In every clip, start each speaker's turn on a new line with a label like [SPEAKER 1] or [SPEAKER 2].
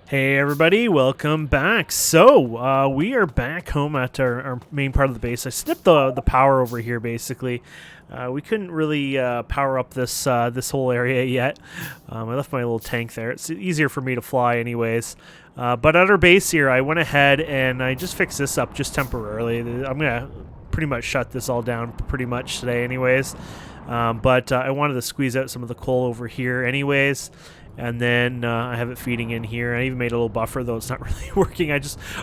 [SPEAKER 1] Hey everybody, welcome back. So, we are back home at our main part of the base. I snipped the power over here, basically. We couldn't really power up this whole area yet. I left my little tank there. It's easier for me to fly anyways. But at our base here, I went ahead and I just fixed this up just temporarily. I'm going to pretty much shut this all down pretty much today anyways. But I wanted to squeeze out some of the coal over here anyways. And then I have it feeding in here. I even made a little buffer, though it's not really working. I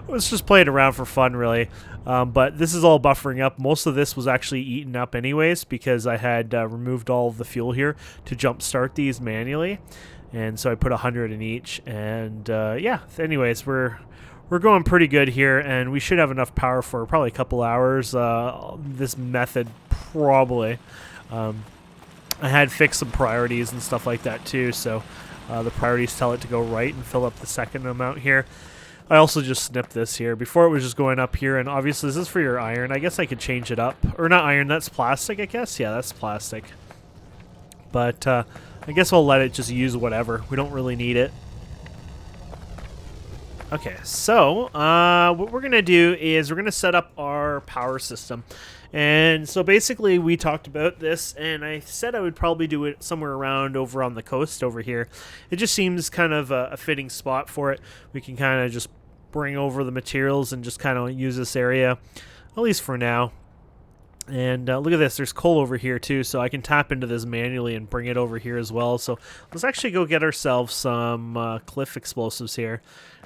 [SPEAKER 1] was just playing around for fun, really. But this is all buffering up. Most of this was actually eaten up anyways because I had removed all of the fuel here to jumpstart these manually. And so I put 100 in each. And yeah, anyways, we're going pretty good here, and we should have enough power for probably a couple hours. This method probably. I had fixed some priorities and stuff like that too, so the priorities tell it to go right and fill up the second amount here. I also just snipped this here. Before it was just going up here, and obviously this is for your iron. I guess I could change it up. Or not iron, that's plastic, I guess? Yeah, that's plastic. But I guess I'll let it just use whatever. We don't really need it. Okay, so what we're going to do is we're going to set up our power system. And so basically we talked about this, and I said I would probably do it somewhere around over on the coast over here. It just seems kind of a fitting spot for it. We can kind of just bring over the materials and just kind of use this area, at least for now. And look at this, there's coal over here too, so I can tap into this manually and bring it over here as well. So let's actually go get ourselves some cliff explosives here.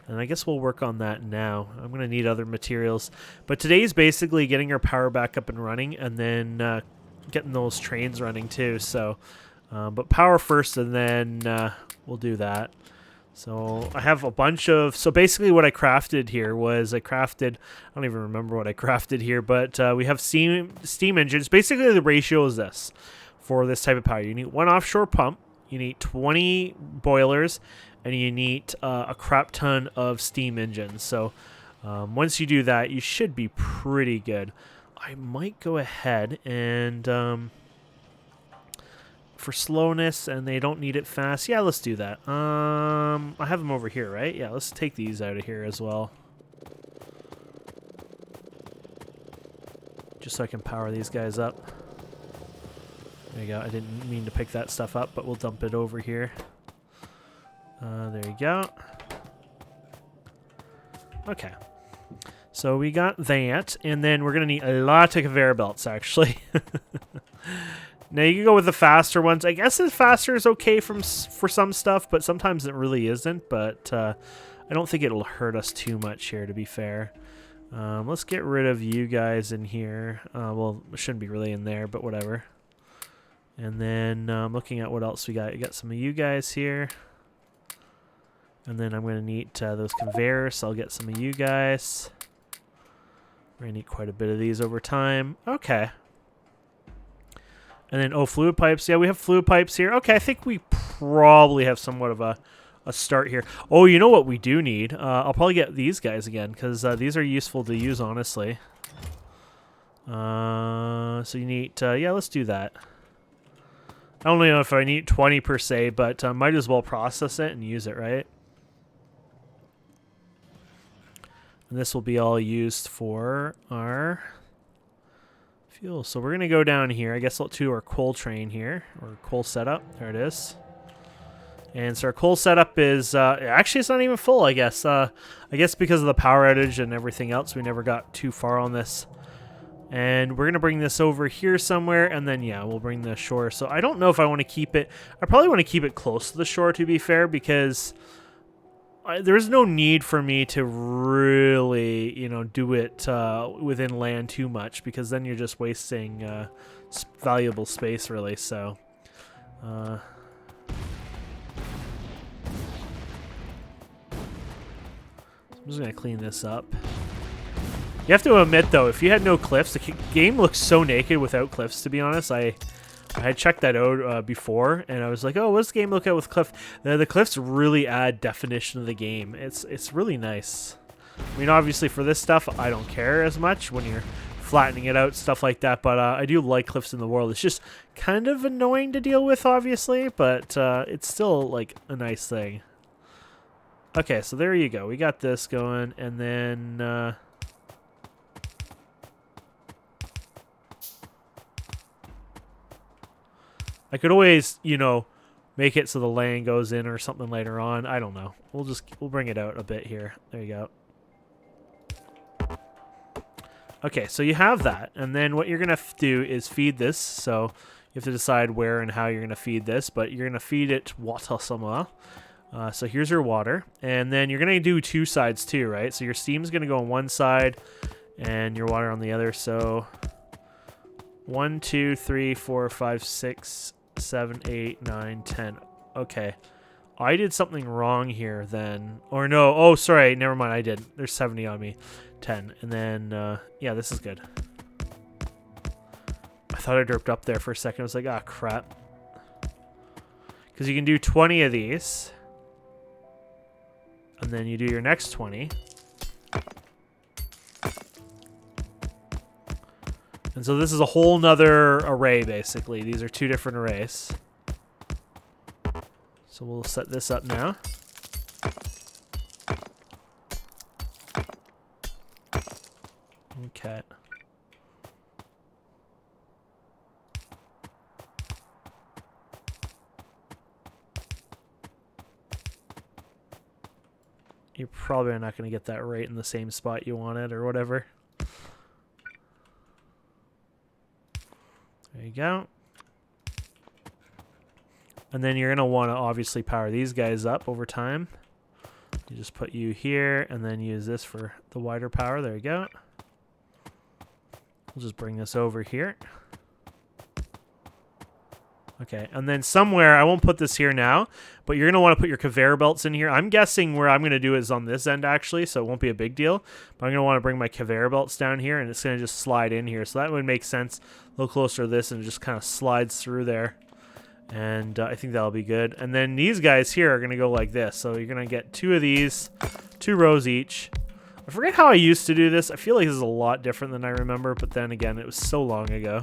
[SPEAKER 1] And I guess we'll work on that now. I'm going to need other materials. But today's basically getting our power back up and running, and then getting those trains running too. So, but power first, and then we'll do that. So I have a bunch of... So basically what I crafted here was I don't even remember what I crafted here, but we have steam engines. Basically the ratio is this for this type of power. You need one offshore pump, you need 20 boilers, and you need a crap ton of steam engines. So once you do that, you should be pretty good. I might go ahead and... for slowness, and they don't need it fast. Yeah, let's do that. I have them over here, right? Yeah, let's take these out of here as well. Just so I can power these guys up. There you go. I didn't mean to pick that stuff up, but we'll dump it over here. There you go. Okay. So we got that, and then we're going to need a lot of conveyor belts, actually. Now, you can go with the faster ones. I guess the faster is okay for some stuff, but sometimes it really isn't. But I don't think it'll hurt us too much here, to be fair. Let's get rid of you guys in here. Well, it shouldn't be really in there, but whatever. And then looking at what else we got. You got some of you guys here. And then I'm going to need those conveyors, so I'll get some of you guys. We're going to need quite a bit of these over time. Okay. And then, oh, fluid pipes. Yeah, we have fluid pipes here. Okay, I think we probably have somewhat of a start here. Oh, you know what we do need? I'll probably get these guys again, because these are useful to use, honestly. So you need... yeah, let's do that. I don't know if I need 20 per se, but might as well process it and use it, right? And this will be all used for our... fuel. So we're going to go down here. I guess to our coal train here, or coal setup. There it is. And so our coal setup is, actually it's not even full, I guess. I guess because of the power outage and everything else, we never got too far on this. And we're going to bring this over here somewhere, and then, yeah, we'll bring the shore. So I don't know if I want to keep it. I probably want to keep it close to the shore, to be fair, because... there's no need for me to really, do it within land too much, because then you're just wasting valuable space, really. So, I'm just gonna clean this up. You have to admit, though, if you had no cliffs, the game looks so naked without cliffs. To be honest, I had checked that out before, and I was like, oh, what's the game look at with cliff? The cliffs really add definition to the game. It's really nice. I mean, obviously for this stuff, I don't care as much when you're flattening it out, stuff like that, but I do like cliffs in the world. It's just kind of annoying to deal with, obviously, but it's still, like, a nice thing. Okay, so there you go. We got this going, and then I could always, you know, make it so the lane goes in or something later on. I don't know. We'll bring it out a bit here. There you go. Okay, so you have that, and then what you're gonna do is feed this. So you have to decide where and how you're gonna feed this, but you're gonna feed it water somewhere. So here's your water, and then you're gonna do two sides too, right? So your steam's gonna go on one side, and your water on the other. So 1, 2, 3, 4, 5, 6, 7, 8, 9, 10. Okay, I did something wrong here then, or no? Oh, sorry, never mind. I did. There's 70 on me. 10, and then yeah, this is good. I thought I derped up there for a second. I was like, ah, crap. Because you can do 20 of these. And then you do your next 20. And so this is a whole nother array, basically. These are two different arrays. So we'll set this up now. Okay. You're probably not going to get that right in the same spot you want it or whatever. There you go. And then you're going to want to obviously power these guys up over time. You just put you here and then use this for the wider power. There you go. We'll just bring this over here. Okay, and then somewhere, I won't put this here now, but you're going to want to put your conveyor belts in here. I'm guessing where I'm going to do is on this end, actually, so it won't be a big deal. But I'm going to want to bring my conveyor belts down here, and it's going to just slide in here. So that would make sense a little closer to this, and it just kind of slides through there. And I think that'll be good. And then these guys here are going to go like this. So you're going to get two of these, 2 rows each. I forget how I used to do this. I feel like this is a lot different than I remember, but then again, it was so long ago.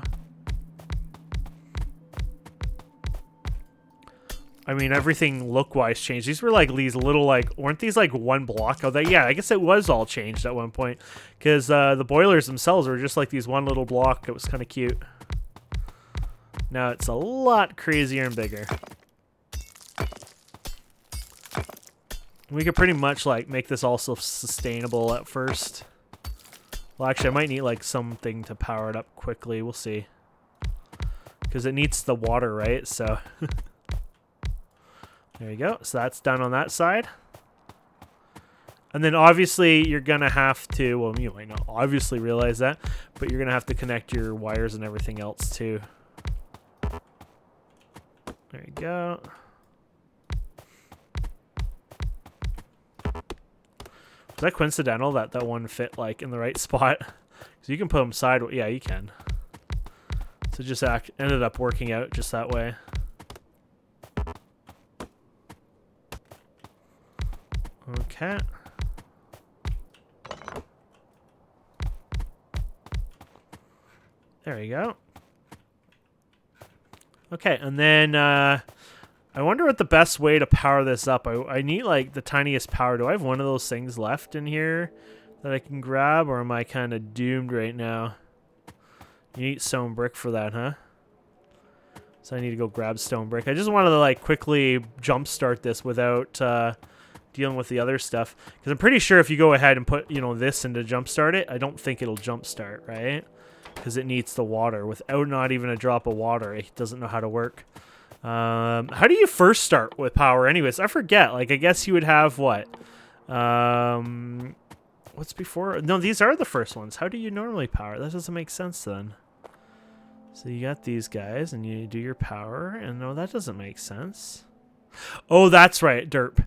[SPEAKER 1] I mean, everything look-wise changed. These were like these little, like, weren't these like one block? Oh, yeah, I guess it was all changed at one point. Because the boilers themselves were just like these one little block. It was kind of cute. Now it's a lot crazier and bigger. We could pretty much like make this also sustainable at first. Well, actually, I might need like something to power it up quickly. We'll see. Because it needs the water, right? So... There you go. So that's done on that side. And then obviously you're going to have to, well, you might not obviously realize that, but you're going to have to connect your wires and everything else too. There you go. Was that coincidental that that one fit like in the right spot? Because you can put them sideways. Yeah, you can. So just ended up working out just that way. Okay. There we go. Okay, and then I wonder what the best way to power this up. I need like the tiniest power. Do I have one of those things left in here that I can grab, or am I kind of doomed right now? You need stone brick for that, huh? So I need to go grab stone brick. I just wanted to like quickly jumpstart this without dealing with the other stuff, because I'm pretty sure if you go ahead and put, you know, this in to jumpstart it, I don't think it'll jumpstart, right? Because it needs the water. Without not even a drop of water, it doesn't know how to work. How do you first start with power anyways? I forget. Like, I guess you would have what? What's before? No, these are the first ones. How do you normally power? That doesn't make sense then. So you got these guys, and you do your power, and no, that doesn't make sense. Oh, that's right, derp.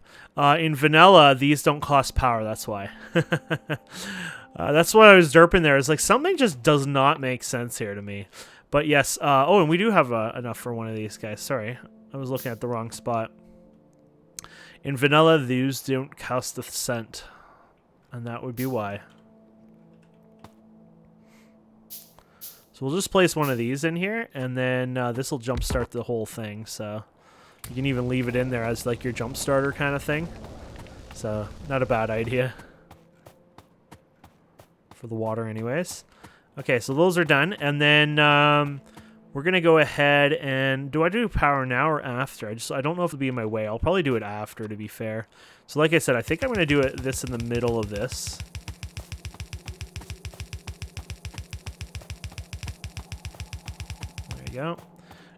[SPEAKER 1] In vanilla, these don't cost power, that's why. That's why I was derping there. It's like, something just does not make sense here to me. But yes, oh, and we do have enough for one of these guys. Sorry, I was looking at the wrong spot. In vanilla, these don't cost a cent. And that would be why. So we'll just place one of these in here, and then this will jumpstart the whole thing, so... You can even leave it in there as like your jump starter kind of thing. So, not a bad idea. For the water anyways. Okay, so those are done. And then we're going to go ahead and... Do I do power now or after? I don't know if it'll be in my way. I'll probably do it after, to be fair. So like I said, I think I'm going to do this in the middle of this. There you go.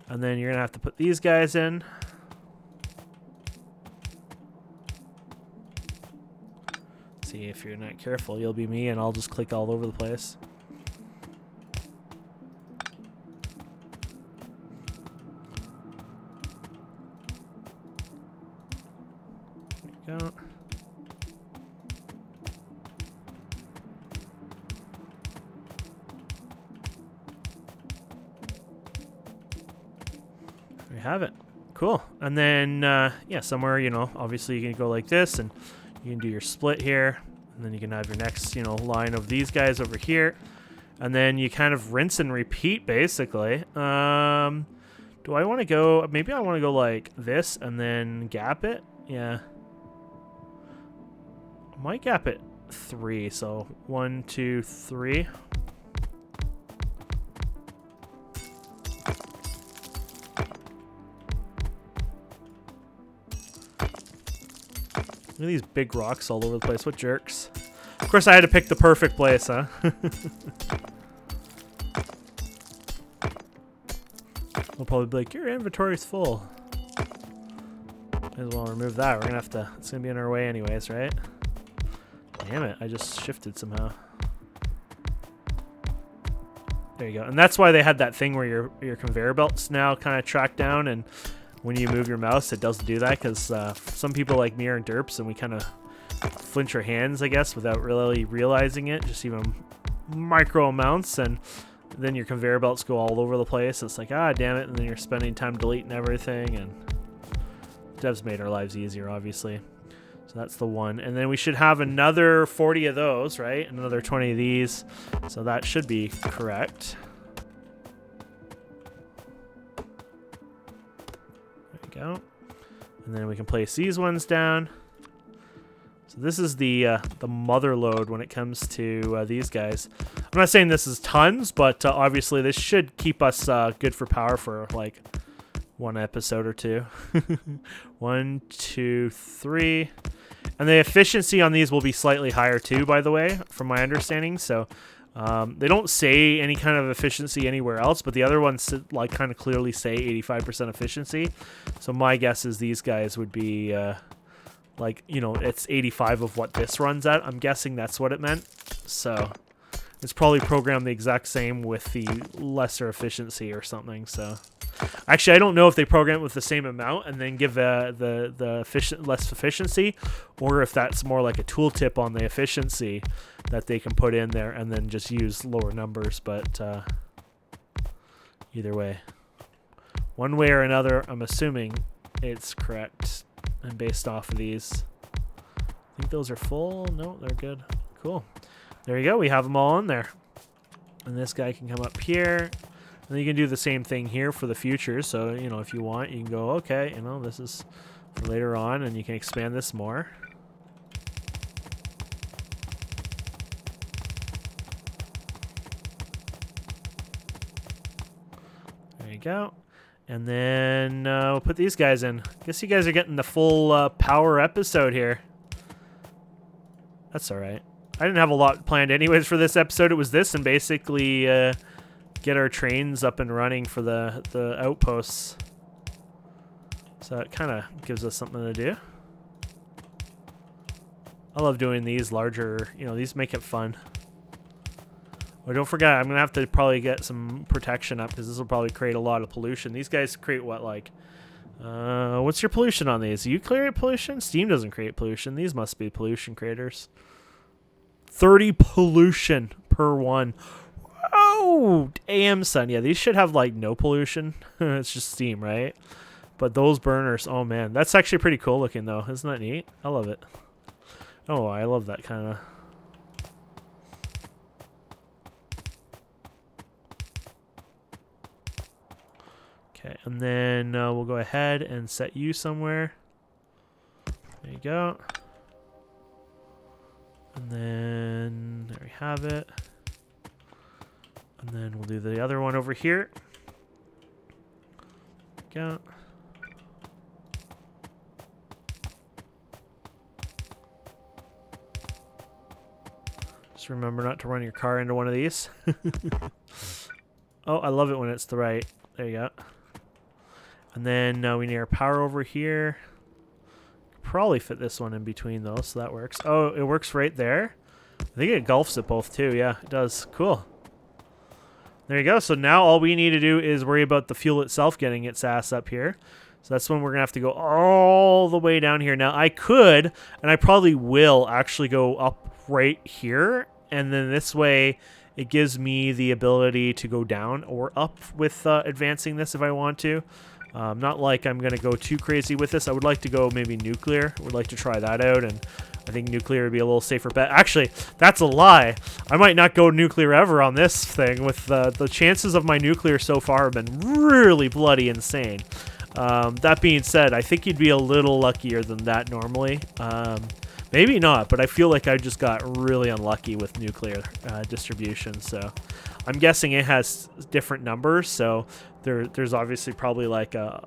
[SPEAKER 1] And then you're going to have to put these guys in. See, if you're not careful, you'll be me and I'll just click all over the place. There you go. There you have it. Cool. And then, yeah, somewhere, you know, obviously you can go like this and you can do your split here, and then you can have your next, you know, line of these guys over here, and then you kind of rinse and repeat, basically. Do I want to go... Maybe I want to go like this and then gap it? Yeah. I might gap it 3, so 1, 2, 3. Look at these big rocks all over the place. What jerks. Of course, I had to pick the perfect place, huh? We'll probably be like, your inventory's full. Might as well remove that. We're gonna have to... It's gonna be in our way anyways, right? Damn it, I just shifted somehow. There you go. And that's why they had that thing where your conveyor belts now kind of track down, and when you move your mouse, it doesn't do that, because some people like me are derps, and we kind of flinch our hands, I guess, without really realizing it, just even micro amounts, and then your conveyor belts go all over the place. It's like, ah, damn it, and then you're spending time deleting everything, and devs made our lives easier, obviously. So that's the one. And then we should have another 40 of those, right? Another 20 of these. So that should be correct. Go. And then we can place these ones down. So this is the mother load when it comes to these guys. I'm not saying this is tons, but obviously this should keep us good for power for like one episode or two. 1, 2, 3. And the efficiency on these will be slightly higher too, by the way, from my understanding. So they don't say any kind of efficiency anywhere else, but the other ones like kind of clearly say 85% efficiency. So my guess is these guys would be like, you know, it's 85 of what this runs at. I'm guessing that's what it meant. So it's probably programmed the exact same with the lesser efficiency or something. So actually, I don't know if they program it with the same amount and then give the less efficiency, or if that's more like a tooltip on the efficiency that they can put in there and then just use lower numbers. But either way, one way or another, I'm assuming it's correct. And based off of these, I think those are full. No, they're good. Cool. There you go. We have them all in there. And this guy can come up here. And then you can do the same thing here for the future. So, you know, if you want, you can go, okay, you know, this is for later on, and you can expand this more. There you go. And then we'll put these guys in. I guess you guys are getting the full power episode here. That's all right. I didn't have a lot planned anyways for this episode. It was this and basically get our trains up and running for the outposts. So it kind of gives us something to do. I love doing these larger, you know, these make it fun. Oh, don't forget, I'm going to have to probably get some protection up because this will probably create a lot of pollution. These guys create what, like, what's your pollution on these? You create pollution? Steam doesn't create pollution. These must be pollution creators. 30 pollution per one. Oh, AM sun. Yeah, these should have, like, no pollution. It's just Steam, right? But those burners, oh, man. That's actually pretty cool looking, though. Isn't that neat? I love it. Oh, I love that kind of... Okay, and then we'll go ahead and set you somewhere. There you go. And then there we have it. And then we'll do the other one over here. Go. Just remember not to run your car into one of these. Oh, I love it when it's the right. There you go. And then we need our power over here. Probably fit this one in between those, so that works. Oh, it works right there. I think it engulfs it both too. Yeah, it does. Cool. There you go. So now all we need to do is worry about the fuel itself getting its ass up here. So that's when we're going to have to go all the way down here. Now, I could, and I probably will, actually go up right here. And then this way, it gives me the ability to go down or up with advancing this if I want to. Not like I'm going to go too crazy with this. I would like to go maybe nuclear. I would like to try that out, and I think nuclear would be a little safer bet. Actually, that's a lie. I might not go nuclear ever on this thing. With the chances of my nuclear so far have been really bloody insane. That being said, I think you'd be a little luckier than that normally. Maybe not, but I feel like I just got really unlucky with nuclear distribution. So I'm guessing it has different numbers. So there's obviously probably like a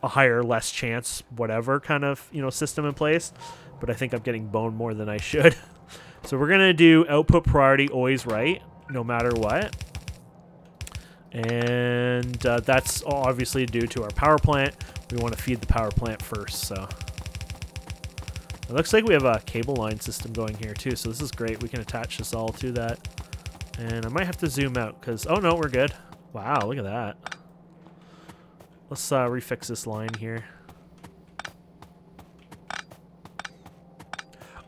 [SPEAKER 1] higher, less chance, whatever kind of system in place. But I think I'm getting boned more than I should. So we're gonna do output priority always right, no matter what. And that's obviously due to our power plant. We want to feed the power plant first, so. It looks like we have a cable line system going here too, so this is great. We can attach this all to that. And I might have to zoom out because, oh no, we're good. Wow, look at that. Let's refix this line here.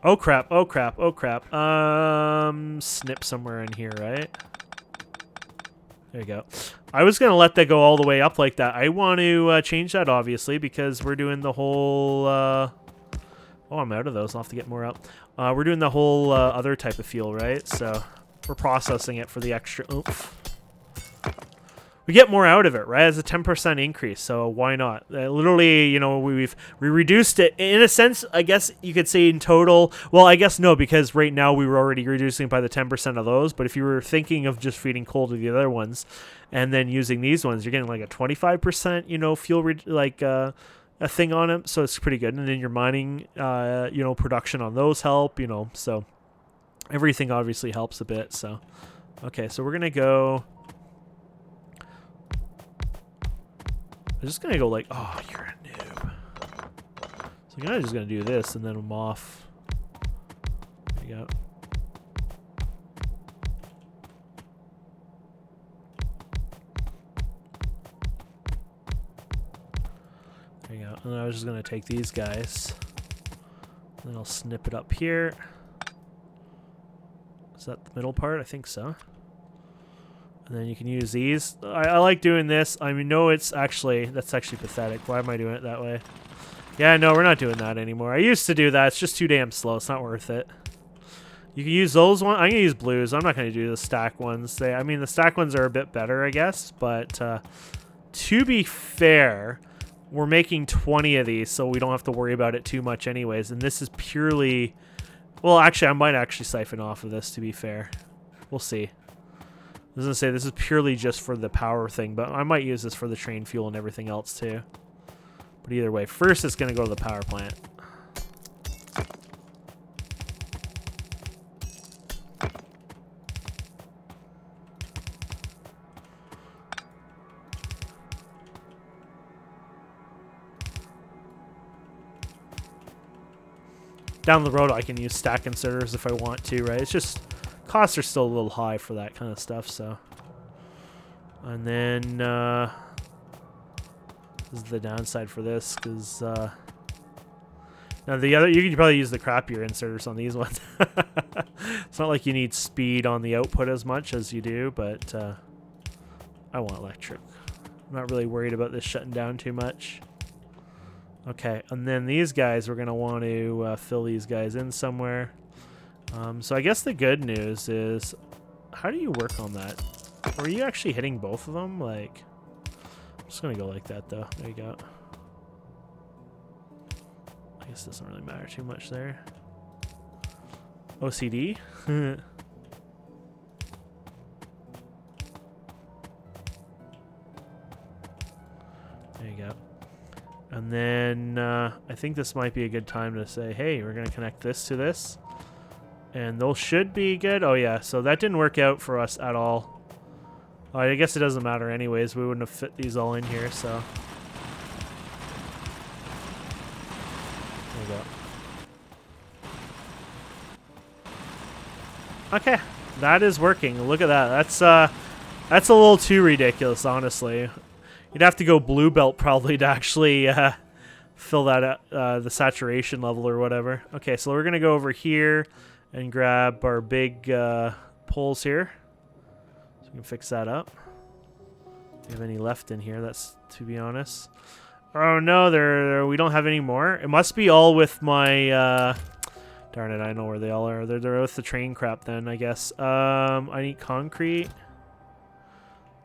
[SPEAKER 1] Oh crap, oh crap, oh crap. Snip somewhere in here, right? There you go. I was going to let that go all the way up like that. I want to change that, obviously, because we're doing the whole... oh, I'm out of those. I'll have to get more up. We're doing the whole other type of fuel, right? So we're processing it for the extra oomph. We get more out of it, right? It's a 10% increase, so why not? Literally, we reduced it. In a sense, I guess you could say in total... Well, I guess no, because right now we were already reducing by the 10% of those, but if you were thinking of just feeding coal to the other ones and then using these ones, you're getting like a 25%, fuel, a thing on them, so it's pretty good. And then your mining, production on those help, so everything obviously helps a bit. So, okay, so we're going to go... I'm just going to go like, oh, you're a noob. So I'm kind of just going to do this, and then I'm off. There you go. There you go. And then I was just going to take these guys. And then I'll snip it up here. Is that the middle part? I think so. And then you can use these. I like doing this. I mean, no, that's actually pathetic. Why am I doing it that way? Yeah, no, we're not doing that anymore. I used to do that. It's just too damn slow. It's not worth it. You can use those ones. I'm going to use blues. I'm not going to do the stack ones. The stack ones are a bit better, I guess. But to be fair, we're making 20 of these, so we don't have to worry about it too much anyways. And this is purely... Well, actually, I might actually siphon off of this, to be fair. We'll see. I was going to say, this is purely just for the power thing, but I might use this for the train fuel and everything else too. But either way, first it's going to go to the power plant. Down the road, I can use stack inserters if I want to, right? It's just... Costs are still a little high for that kind of stuff, so. And then this is the downside for this, because now the other, you can probably use the crappier inserters on these ones. It's not like you need speed on the output as much as you do, but I want electric. I'm not really worried about this shutting down too much. Okay, and then these guys, we're going to want to fill these guys in somewhere. So I guess the good news is, how do you work on that? Are you actually hitting both of them? Like, I'm just going to go like that, though. There you go. I guess it doesn't really matter too much there. OCD. There you go. And then I think this might be a good time to say, hey, we're going to connect this to this. And those should be good. Oh, yeah. So that didn't work out for us at all. Oh, I guess it doesn't matter anyways. We wouldn't have fit these all in here, so. There we go. Okay. That is working. Look at that. That's a little too ridiculous, honestly. You'd have to go blue belt probably to actually fill that the saturation level or whatever. Okay, so we're going to go over here and grab our big poles here. So we can fix that up. Do we have any left in here? That's to be honest. Oh no, we don't have any more. It must be all with my darn it, I know where they all are. They're with the train crap then, I guess. I need concrete.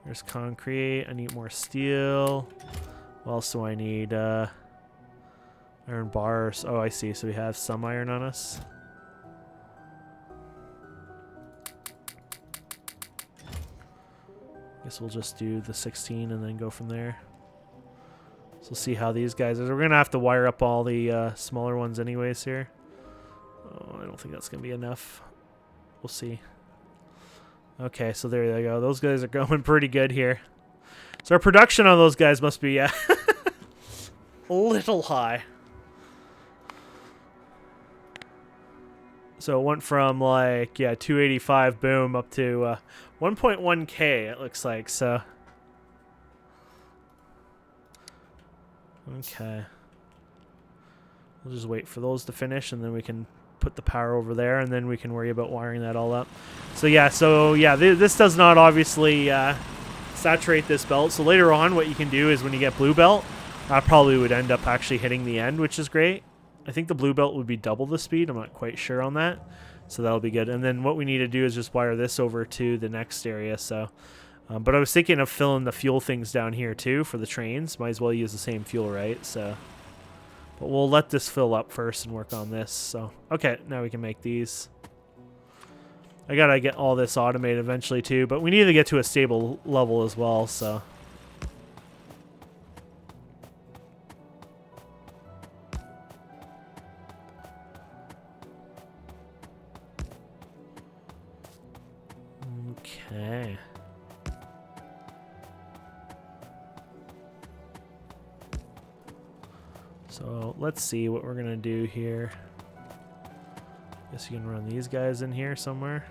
[SPEAKER 1] There's concrete. I need more steel. What else do I need? Iron bars. Oh, I see. So we have some iron on us. Guess we'll just do the 16 and then go from there. So we'll see how these guys are. We're going to have to wire up all the smaller ones anyways here. Oh, I don't think that's going to be enough. We'll see. Okay, so there you go. Those guys are going pretty good here. So our production on those guys must be a little high. So it went from like, yeah, 285 boom up to 1.1k it looks like, so. Okay. We'll just wait for those to finish and then we can put the power over there and then we can worry about wiring that all up. So yeah, this does not obviously saturate this belt. So later on what you can do is when you get blue belt, I probably would end up actually hitting the end, which is great. I think the blue belt would be double the speed. I'm not quite sure on that. So that'll be good. And then what we need to do is just wire this over to the next area. So, but I was thinking of filling the fuel things down here too for the trains. Might as well use the same fuel, right? So, but we'll let this fill up first and work on this. So, okay, now we can make these. I gotta get all this automated eventually too, but we need to get to a stable level as well, so. Okay. So let's see what we're gonna do here. Guess you can run these guys in here somewhere.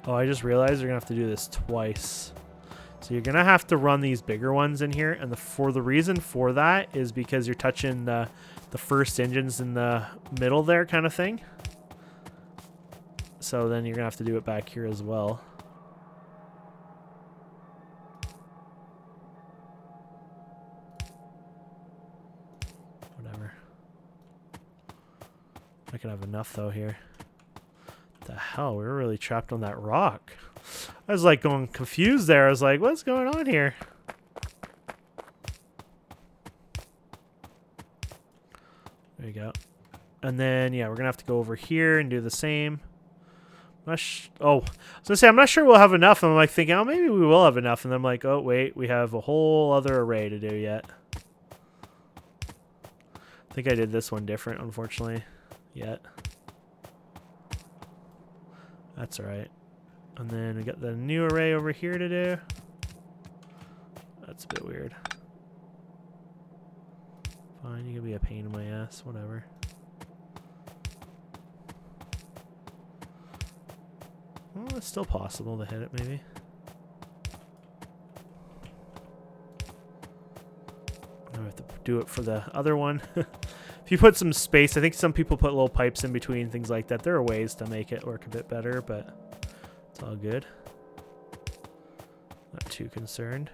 [SPEAKER 1] Oh, I just realized you're gonna have to do this twice. So you're gonna have to run these bigger ones in here, and the reason for that is because you're touching the first engines in the middle there, kind of thing. So then you're gonna have to do it back here as well. Whatever. I can have enough though here. What the hell? We were really trapped on that rock. I was like going confused there. I was like, what's going on here? There you go. And then, yeah, we're going to have to go over here and do the same. Oh, I was going to say, I'm not sure we'll have enough. And I'm like thinking, oh, maybe we will have enough. And then I'm like, oh, wait, we have a whole other array to do yet. I think I did this one different, unfortunately, yet. That's all right. And then we got the new array over here to do. That's a bit weird. Fine, you can be a pain in my ass, whatever. Well, it's still possible to hit it, maybe. I have to do it for the other one. If you put some space, I think some people put little pipes in between, things like that. There are ways to make it work a bit better, but it's all good. Not too concerned.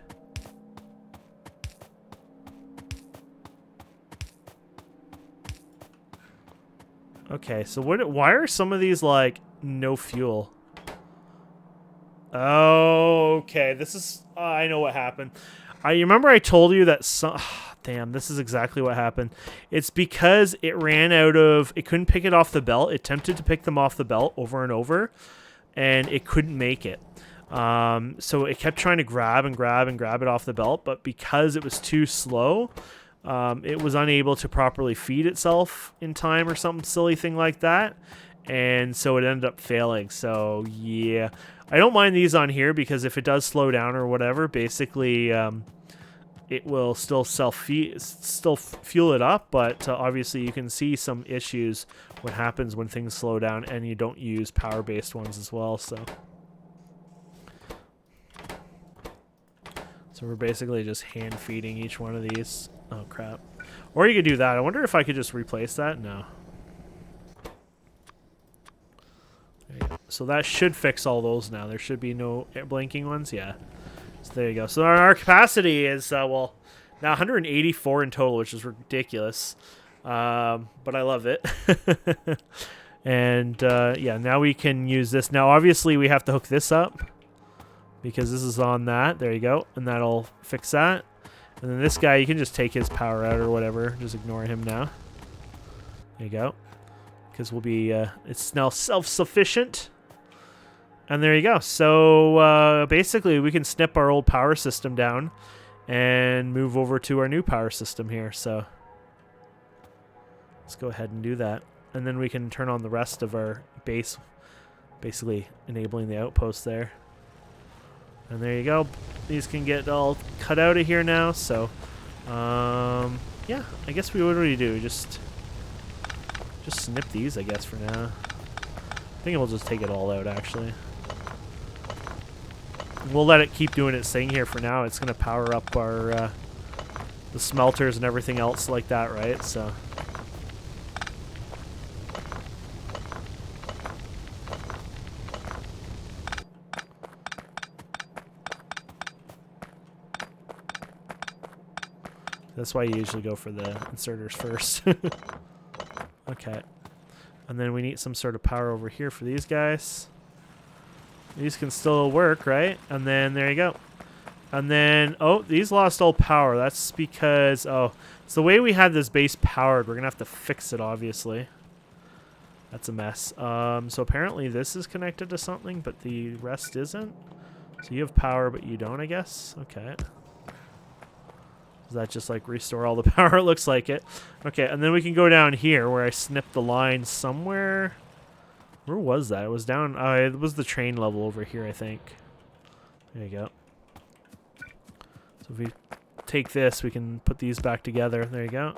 [SPEAKER 1] Okay, so why are some of these like no fuel? Oh, okay. This is I know what happened. I remember I told you that some Damn, this is exactly what happened. It's because it ran out of... It couldn't pick it off the belt. It attempted to pick them off the belt over and over, and it couldn't make it. So it kept trying to grab it off the belt, but because it was too slow, it was unable to properly feed itself in time or some silly thing like that, and so it ended up failing. So, yeah. I don't mind these on here because if it does slow down or whatever, basically... it will still fuel it up, but obviously you can see some issues what happens when things slow down and you don't use power-based ones as well. So we're basically just hand feeding each one of these. Oh crap! Or you could do that. I wonder if I could just replace that. No. So that should fix all those now. There should be no blinking ones. Yeah. So there you go. So our capacity is, well, now 184 in total, which is ridiculous. But I love it. And, yeah, now we can use this. Now, obviously, we have to hook this up because this is on that. There you go. And that'll fix that. And then this guy, you can just take his power out or whatever. Just ignore him now. There you go. Because we'll be, it's now self-sufficient. And there you go. So basically, we can snip our old power system down and move over to our new power system here. So let's go ahead and do that. And then we can turn on the rest of our base, basically enabling the outpost there. And there you go. These can get all cut out of here now. So yeah, I guess what do we do? Just snip these, I guess, for now. I think we'll just take it all out, actually. We'll let it keep doing its thing here for now. It's going to power up our the smelters and everything else like that, right? So that's why you usually go for the inserters first. Okay. And then we need some sort of power over here for these guys. These can still work, right? And then there you go. And then, oh, these lost all power. That's because, oh, it's the way we had this base powered. We're going to have to fix it, obviously. That's a mess. So apparently this is connected to something, but the rest isn't. So you have power, but you don't, I guess. Okay. Does that just, like, restore all the power? It looks like it. Okay, and then we can go down here where I snipped the line somewhere. Where was that? It was down... it was the train level over here, I think. There you go. So if we take this, we can put these back together. There you go.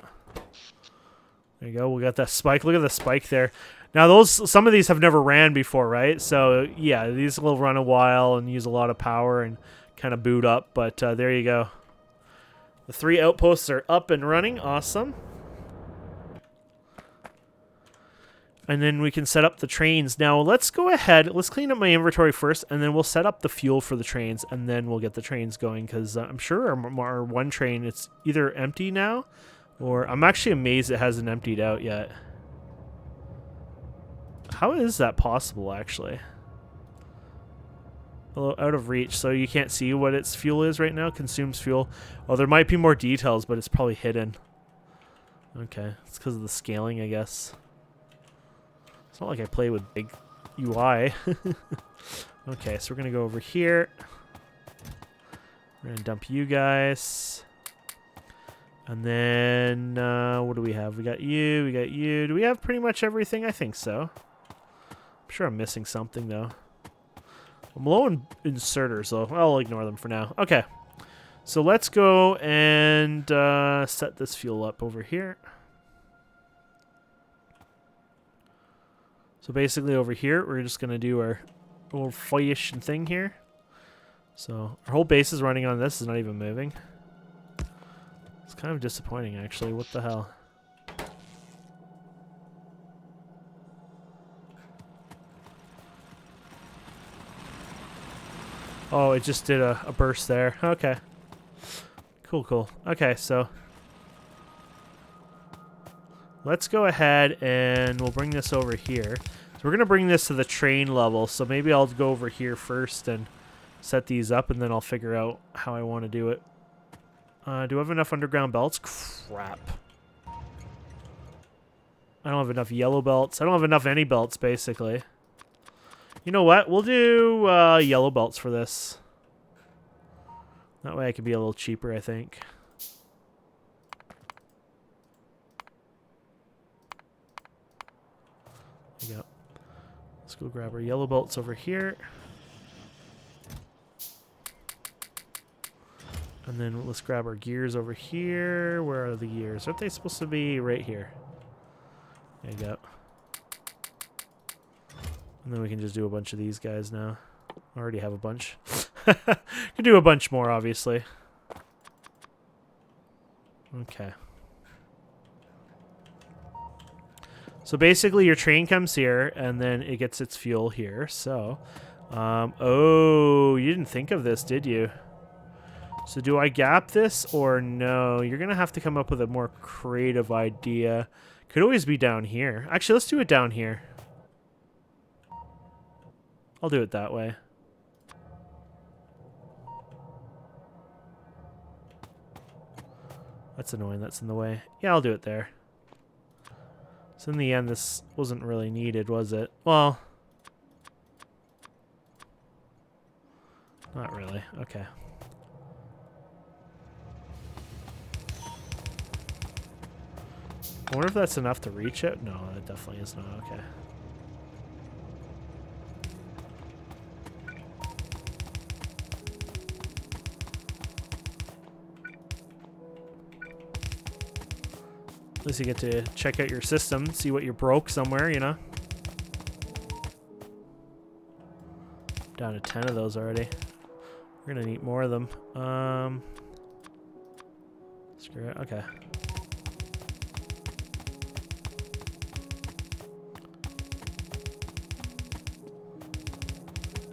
[SPEAKER 1] There you go. We got that spike. Look at the spike there. Now, some of these have never ran before, right? So, yeah, these will run a while and use a lot of power and kind of boot up. But there you go. The 3 outposts are up and running. Awesome. And then we can set up the trains. Now, let's go ahead. Let's clean up my inventory first, and then we'll set up the fuel for the trains, and then we'll get the trains going, because I'm sure our one train, it's either empty now, or I'm actually amazed it hasn't emptied out yet. How is that possible, actually? Well, out of reach, so you can't see what its fuel is right now. Consumes fuel. Oh, there might be more details, but it's probably hidden. Okay, it's because of the scaling, I guess. It's not like I play with big UI. Okay, so we're going to go over here. We're going to dump you guys. And then, what do we have? We got you, we got you. Do we have pretty much everything? I think so. I'm sure I'm missing something, though. I'm low on inserters, so I'll ignore them for now. Okay, so let's go and set this fuel up over here. So basically over here, we're just going to do our little fish thing here. So our whole base is running on this. It's not even moving. It's kind of disappointing, actually. What the hell? Oh, it just did a burst there. Okay. Cool, cool. Okay, so let's go ahead and we'll bring this over here. So we're going to bring this to the train level. So maybe I'll go over here first and set these up, and then I'll figure out how I want to do it. Do I have enough underground belts? Crap. I don't have enough yellow belts. I don't have enough any belts, basically. You know what? We'll do yellow belts for this. That way I can be a little cheaper, I think. There you go. Let's go grab our yellow belts over here. And then let's grab our gears over here. Where are the gears? Aren't they supposed to be right here? There you go. And then we can just do a bunch of these guys now. I already have a bunch. Can do a bunch more, obviously. Okay. So basically your train comes here, and then it gets its fuel here. So, oh, you didn't think of this, did you? So do I gap this or no? You're going to have to come up with a more creative idea. Could always be down here. Actually, let's do it down here. I'll do it that way. That's annoying. That's in the way. Yeah, I'll do it there. So in the end, this wasn't really needed, was it? Well, not really. Okay. I wonder if that's enough to reach it. No, that definitely is not. Okay. At least you get to check out your system, see what you broke somewhere, you know? Down to 10 of those already. We're gonna need more of them. Screw it. Okay.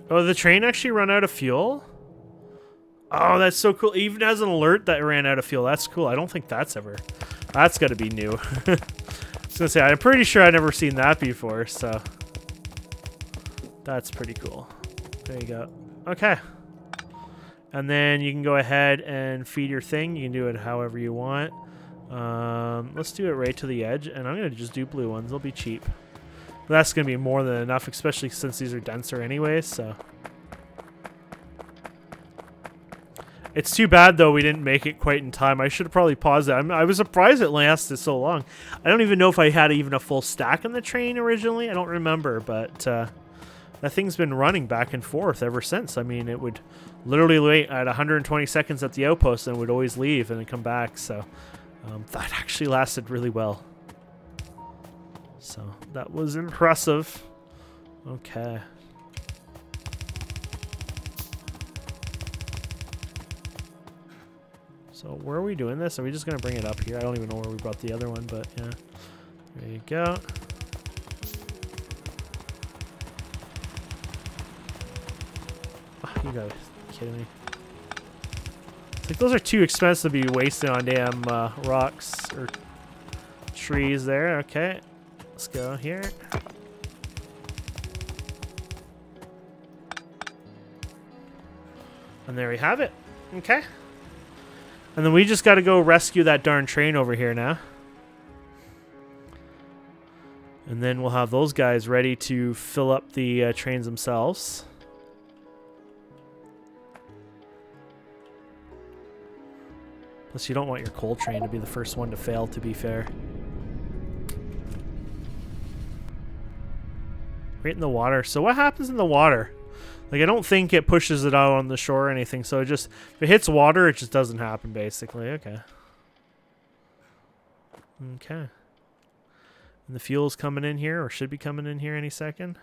[SPEAKER 1] Oh, the train actually run out of fuel? Oh, that's so cool. It even has an alert that it ran out of fuel. That's cool. I don't think that's ever... That's got to be new. I was going to say, I'm pretty sure I've never seen that before, so... That's pretty cool. There you go. Okay. And then you can go ahead and feed your thing. You can do it however you want. Let's do it right to the edge, and I'm going to just do blue ones. They'll be cheap. That's going to be more than enough, especially since these are denser anyway, so... It's too bad, though, we didn't make it quite in time. I should have probably paused it. I was surprised it lasted so long. I don't even know if I had even a full stack on the train originally. I don't remember, but that thing's been running back and forth ever since. I mean, it would literally wait at 120 seconds at the outpost and would always leave and then come back, so that actually lasted really well. So that was impressive. Okay. So where are we doing this? Are we just going to bring it up here? I don't even know where we brought the other one, but yeah. There you go. Oh, you gotta be kidding me. It's like those are too expensive to be wasted on damn rocks or trees there. Okay. Let's go here. And there we have it. Okay. And then we just got to go rescue that darn train over here now. And then we'll have those guys ready to fill up the trains themselves. Plus, you don't want your coal train to be the first one to fail, to be fair. Right in the water. So what happens in the water? Like, I don't think it pushes it out on the shore or anything. So it just, if it hits water, it just doesn't happen, basically. Okay. Okay. And the fuel's coming in here, or should be coming in here any second.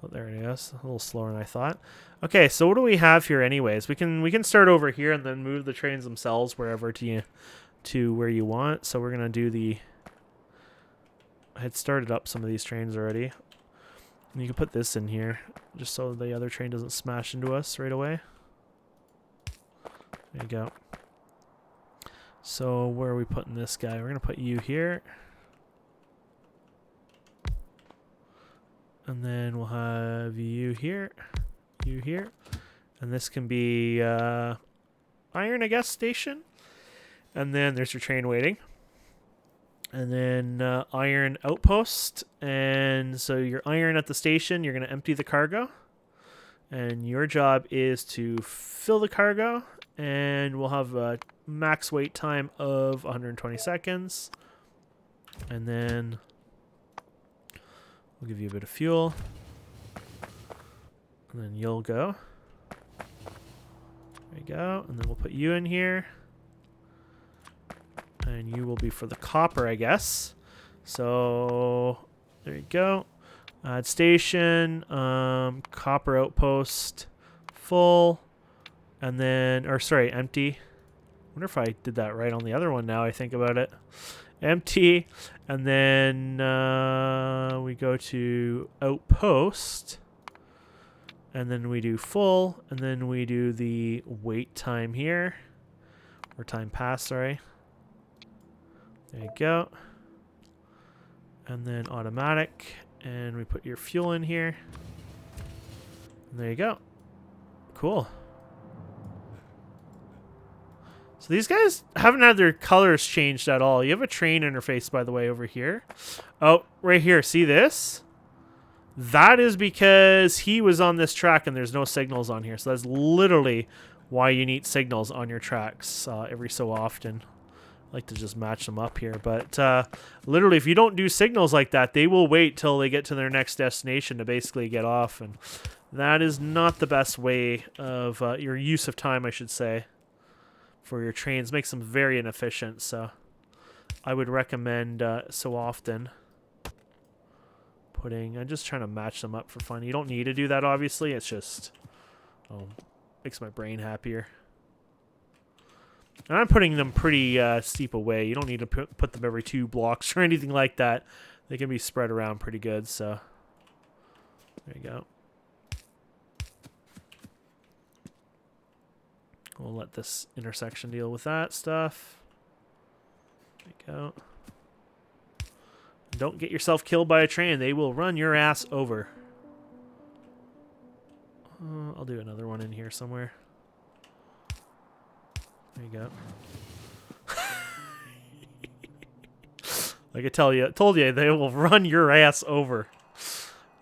[SPEAKER 1] Oh, there it is. A little slower than I thought. Okay, so what do we have here anyways? We can start over here and then move the trains themselves wherever to where you want. So we're going to do the... I had started up some of these trains already. And you can put this in here, just so the other train doesn't smash into us right away. There you go. So where are we putting this guy? We're going to put you here. And then we'll have you here, and this can be iron, I guess, station. And then there's your train waiting. And then iron outpost. And so your iron at the station, you're going to empty the cargo. And your job is to fill the cargo. And we'll have a max wait time of 120 seconds. And then we'll give you a bit of fuel. And then you'll go. There you go. And then we'll put you in here. And you will be for the copper, I guess. So there you go. Add station, copper outpost, full, and then, or sorry, empty. I wonder if I did that right on the other one now I think about it. Empty, and then we go to outpost, and then we do full, and then we do the wait time here, or time pass, sorry. There you go. And then automatic. And we put your fuel in here. And there you go. Cool. So these guys haven't had their colors changed at all. You have a train interface, by the way, over here. Oh, right here. See this? That is because he was on this track and there's no signals on here. So that's literally why you need signals on your tracks every so often. I like to just match them up here, but literally if you don't do signals like that, they will wait till they get to their next destination to basically get off, and that is not the best way of your use of time, I should say, for your trains. Makes them very inefficient, so I would recommend so often putting, I'm just trying to match them up for fun. You don't need to do that, obviously, it's just makes my brain happier. And I'm putting them pretty steep away. You don't need to put them every 2 blocks or anything like that. They can be spread around pretty good, so there you go. We'll let this intersection deal with that stuff. There you go. Don't get yourself killed by a train. They will run your ass over. I'll do another one in here somewhere. There you go. Like I told you, they will run your ass over.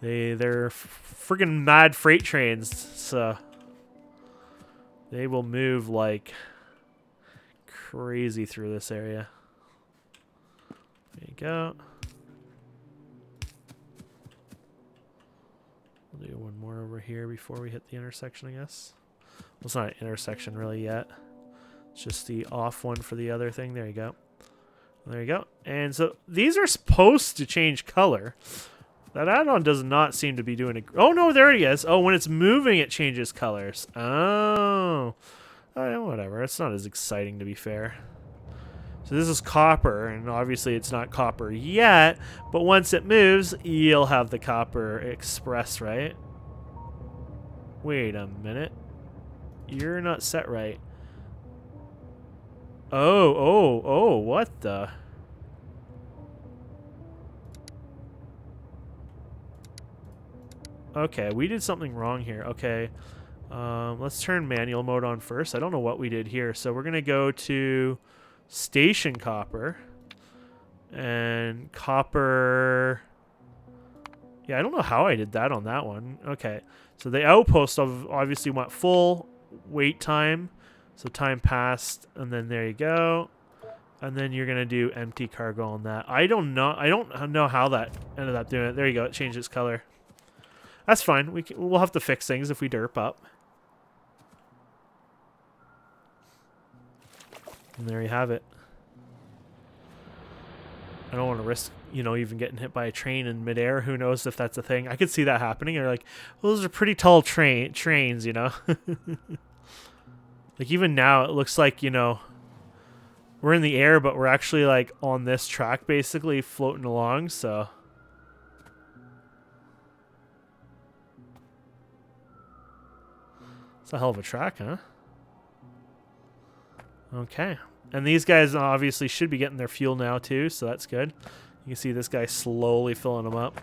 [SPEAKER 1] They're friggin' mad freight trains, so they will move like crazy through this area. There you go. We'll do one more over here before we hit the intersection, I guess. Well, it's not an intersection really yet. It's just the off one for the other thing. There you go. There you go. And so these are supposed to change color. That add-on does not seem to be doing it. Oh, no, there it is. Oh, when it's moving, it changes colors. Oh. Oh, whatever. It's not as exciting, to be fair. So this is copper, and obviously it's not copper yet, but once it moves, you'll have the copper express, right? Wait a minute. You're not set right. Oh, what the? Okay, we did something wrong here. Okay, let's turn manual mode on first. I don't know what we did here. So we're going to go to station copper. And copper... Yeah, I don't know how I did that on that one. Okay, so the outpost obviously went full wait time. So time passed, and then there you go. And then you're gonna do empty cargo on that. I don't know how that ended up doing it. There you go. It changed its color. That's fine. We'll have to fix things if we derp up. And there you have it. I don't want to risk, even getting hit by a train in midair. Who knows if that's a thing? I could see that happening. You're like, well, those are pretty tall trains, Like, even now, it looks like, we're in the air, but we're actually, like, on this track, basically, floating along, so. It's a hell of a track, huh? Okay. And these guys obviously should be getting their fuel now, too, so that's good. You can see this guy slowly filling them up.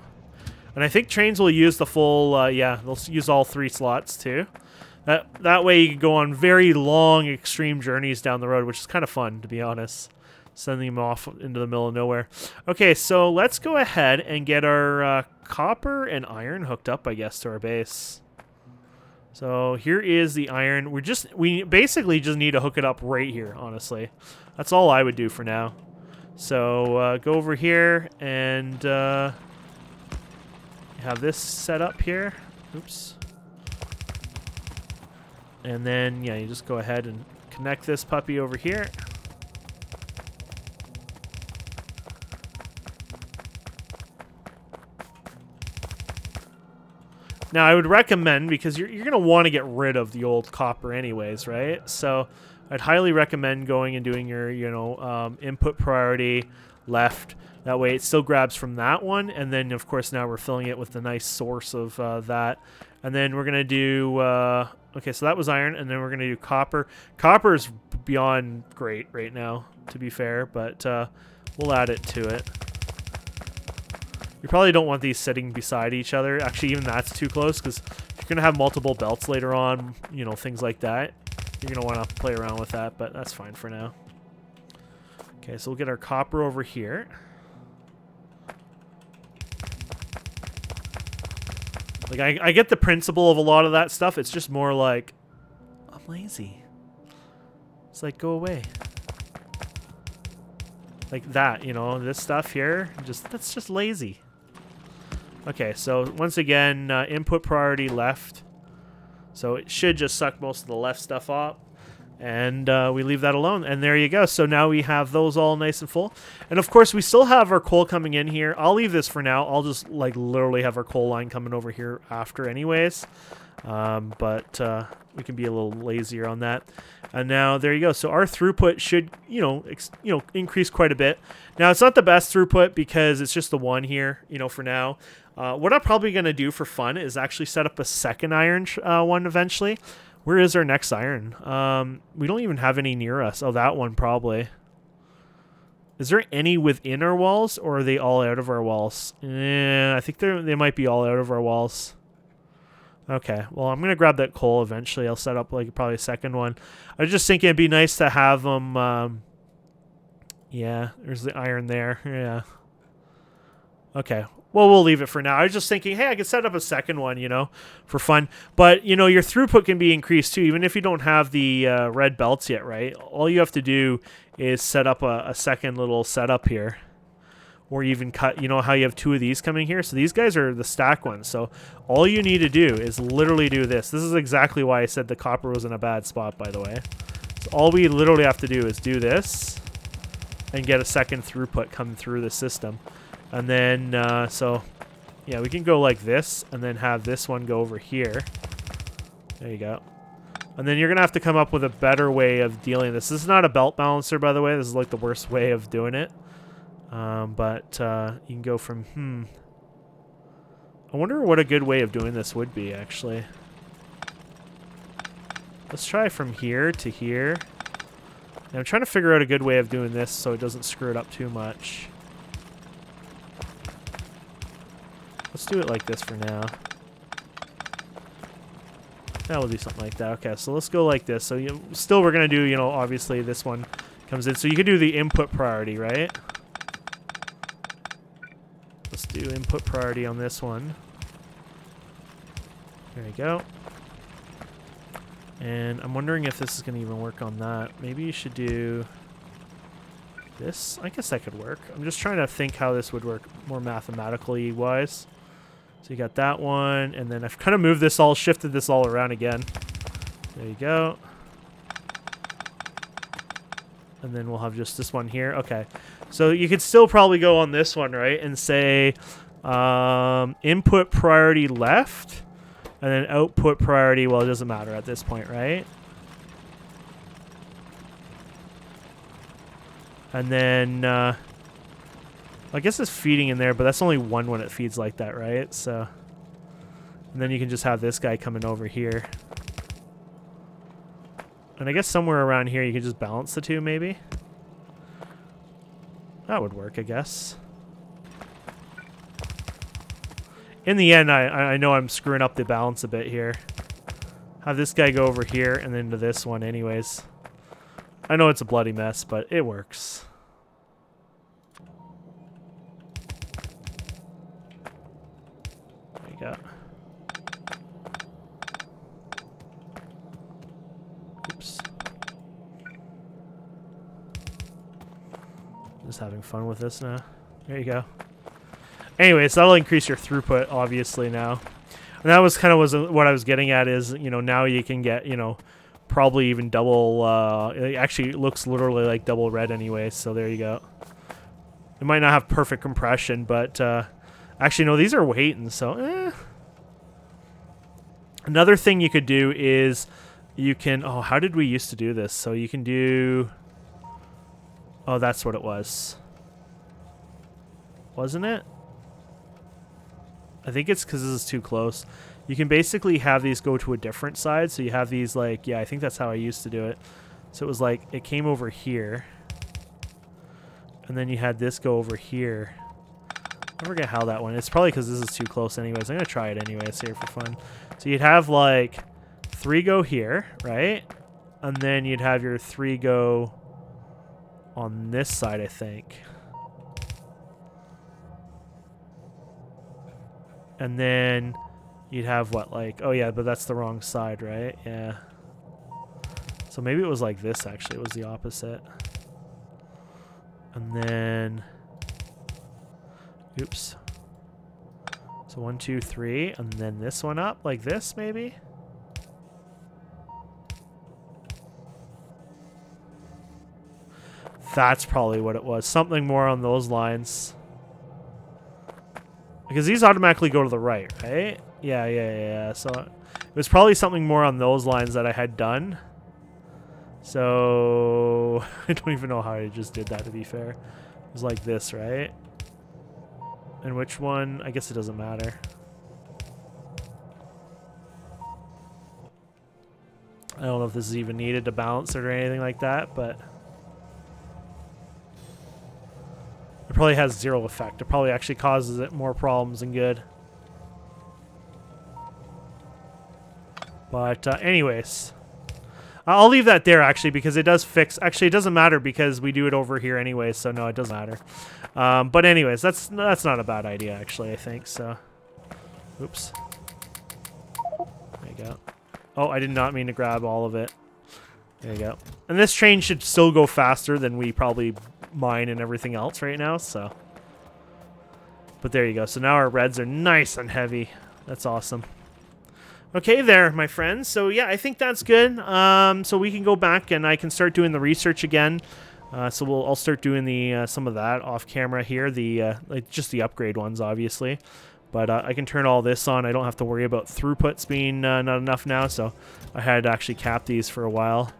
[SPEAKER 1] And I think trains will use the full, yeah, they'll use all 3 slots, too. That way you can go on very long, extreme journeys down the road, which is kind of fun, to be honest. Sending them off into the middle of nowhere. Okay, so let's go ahead and get our copper and iron hooked up, I guess, to our base. So here is the iron. We basically just need to hook it up right here, honestly. That's all I would do for now. So go over here and have this set up here. Oops. And then, yeah, you just go ahead and connect this puppy over here. Now, I would recommend, because you're going to want to get rid of the old copper anyways, right? So I'd highly recommend going and doing your, input priority left. That way it still grabs from that one. And then, of course, now we're filling it with the nice source of that. And then we're going to do... okay, so that was iron, and then we're going to do copper. Copper is beyond great right now, to be fair, but we'll add it to it. You probably don't want these sitting beside each other. Actually, even that's too close, because you're going to have multiple belts later on, things like that. You're going to want to play around with that, but that's fine for now. Okay, so we'll get our copper over here. Like, I get the principle of a lot of that stuff. It's just more like, I'm lazy. It's like, go away. Like that, this stuff here, that's just lazy. Okay, so once again, input priority left. So it should just suck most of the left stuff up. And we leave that alone. And there you go. So now we have those all nice and full. And of course, we still have our coal coming in here. I'll leave this for now. I'll just literally have our coal line coming over here after anyways. But we can be a little lazier on that. And now there you go. So our throughput should, increase quite a bit. Now it's not the best throughput because it's just the one here, for now. What I'm probably going to do for fun is actually set up a second iron one eventually. Where is our next iron? We don't even have any near us. Oh, that one probably. Is there any within our walls, or are they all out of our walls? I think they might be all out of our walls. Okay, well, I'm going to grab that coal eventually. I'll set up probably a second one. I was just thinking it'd be nice to have them... yeah, there's the iron there. Yeah. Okay. Well, we'll leave it for now. I was just thinking, hey, I could set up a second one, for fun. But, your throughput can be increased too, even if you don't have the red belts yet, right? All you have to do is set up a second little setup here. Or even cut, how you have two of these coming here? So these guys are the stack ones. So all you need to do is literally do this. This is exactly why I said the copper was in a bad spot, by the way. So all we literally have to do is do this and get a second throughput come through the system. And then, so, yeah, we can go like this and then have this one go over here. There you go. And then you're going to have to come up with a better way of dealing with this. This is not a belt balancer, by the way. This is the worst way of doing it. But you can go from, I wonder what a good way of doing this would be, actually. Let's try from here to here. And I'm trying to figure out a good way of doing this so it doesn't screw it up too much. Let's do it like this for now. That will do something like that. Okay, so let's go like this. So still we're going to do, obviously this one comes in. So you could do the input priority, right? Let's do input priority on this one. There you go. And I'm wondering if this is going to even work on that. Maybe you should do this. I guess that could work. I'm just trying to think how this would work more mathematically wise. So you got that one, and then I've kind of moved this all, shifted this all around again. There you go. And then we'll have just this one here. Okay. So you could still probably go on this one, right? And say input priority left, and then output priority, well, it doesn't matter at this point, right? And then... I guess it's feeding in there, but that's only one when it feeds like that, right? So, and then you can just have this guy coming over here. And I guess somewhere around here you can just balance the two, maybe? That would work, I guess. In the end, I know I'm screwing up the balance a bit here. have this guy go over here and then to this one anyways. I know it's a bloody mess, but it works. There you go. Oops. Just having fun with this now. There you go. Anyways, that'll increase your throughput, obviously, now. And that was kind of what I was getting at is, you know, now you can get, you know, probably even double, it actually looks literally like double red anyway, so there you go. It might not have perfect compression, but actually, no, these are waiting, so Another thing you could do is you can, oh, how did we used to do this? So you can do, oh, that's what it was. Wasn't it? I think it's because this is too close. You can basically have these go to a different side. So you have these like, yeah, I think that's how I used to do it. So it was like, it came over here. And then you had this go over here. I forget how that went. It's probably because this is too close anyways. I'm going to try it anyways here for fun. So you'd have like 3 go here, right? And then you'd have your 3 go on this side, I think. And then you'd have what, like, oh yeah, but that's the wrong side, right? Yeah. So maybe it was like this, actually. It was the opposite. And then, oops. So 1, 2, 3, and then this one up like this, maybe? That's probably what it was. Something more on those lines. Because these automatically go to the right, right? Yeah. So it was probably something more on those lines that I had done. So I don't even know how I just did that, to be fair. It was like this, right? And which one? I guess it doesn't matter. I don't know if this is even needed to balance it or anything like that, but it probably has 0 effect. It probably actually causes it more problems than good. But anyways, I'll leave that there actually because it does fix. Actually, it doesn't matter because we do it over here anyway, so no, it doesn't matter. But anyways, that's not a bad idea actually. I think so. Oops. There you go. Oh, I did not mean to grab all of it. There you go. And this train should still go faster than we probably mine and everything else right now, so. But there you go. So now our reds are nice and heavy. That's awesome. Okay there, my friends. So yeah, I think that's good. So we can go back and I can start doing the research again. So I'll start doing the some of that off camera here. Like just the upgrade ones, obviously. But I can turn all this on. I don't have to worry about throughputs being not enough now. So I had to actually cap these for a while.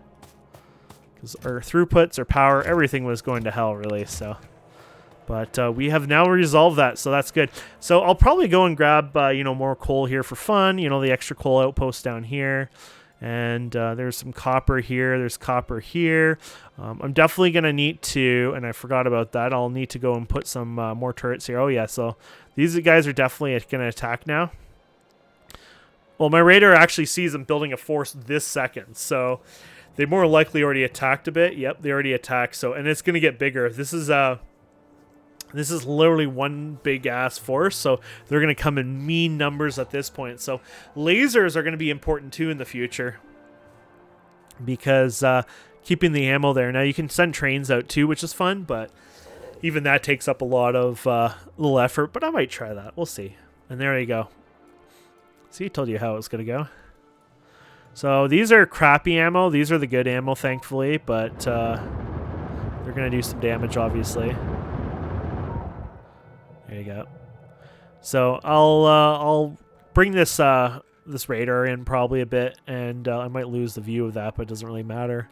[SPEAKER 1] Because our throughputs, our power, everything was going to hell, really. So, but we have now resolved that, so that's good. So I'll probably go and grab, you know, more coal here for fun. You know, the extra coal outpost down here. And there's some copper here. There's copper here. I'm definitely going to need to, and I forgot about that, I'll need to go and put some more turrets here. Oh, yeah, so these guys are definitely going to attack now. Well, my radar actually sees them building a force this second, so they more likely already attacked a bit. Yep, they already attacked, so, and it's going to get bigger. This is literally one big ass force, so they're going to come in mean numbers at this point. So lasers are going to be important too in the future because keeping the ammo there. Now you can send trains out too, which is fun, but even that takes up a lot of little effort, but I might try that. We'll see. And there you go. See, I told you how it's going to go. So these are crappy ammo. These are the good ammo, thankfully, but they're going to do some damage, obviously. There you go. So I'll bring this this radar in probably a bit, and I might lose the view of that, but it doesn't really matter.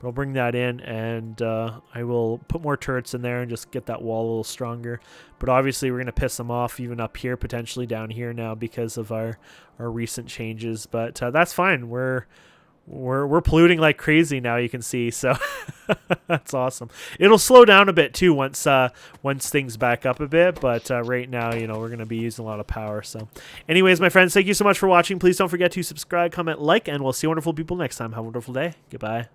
[SPEAKER 1] But I'll bring that in, and I will put more turrets in there and just get that wall a little stronger. But obviously we're going to piss them off even up here, potentially down here now because of our recent changes. But that's fine. We're we're polluting like crazy now. You can see, so that's awesome. It'll slow down a bit too once things back up a bit. But right now, we're gonna be using a lot of power. So, anyways, my friends, thank you so much for watching. Please don't forget to subscribe, comment, like, and we'll see wonderful people next time. Have a wonderful day. Goodbye.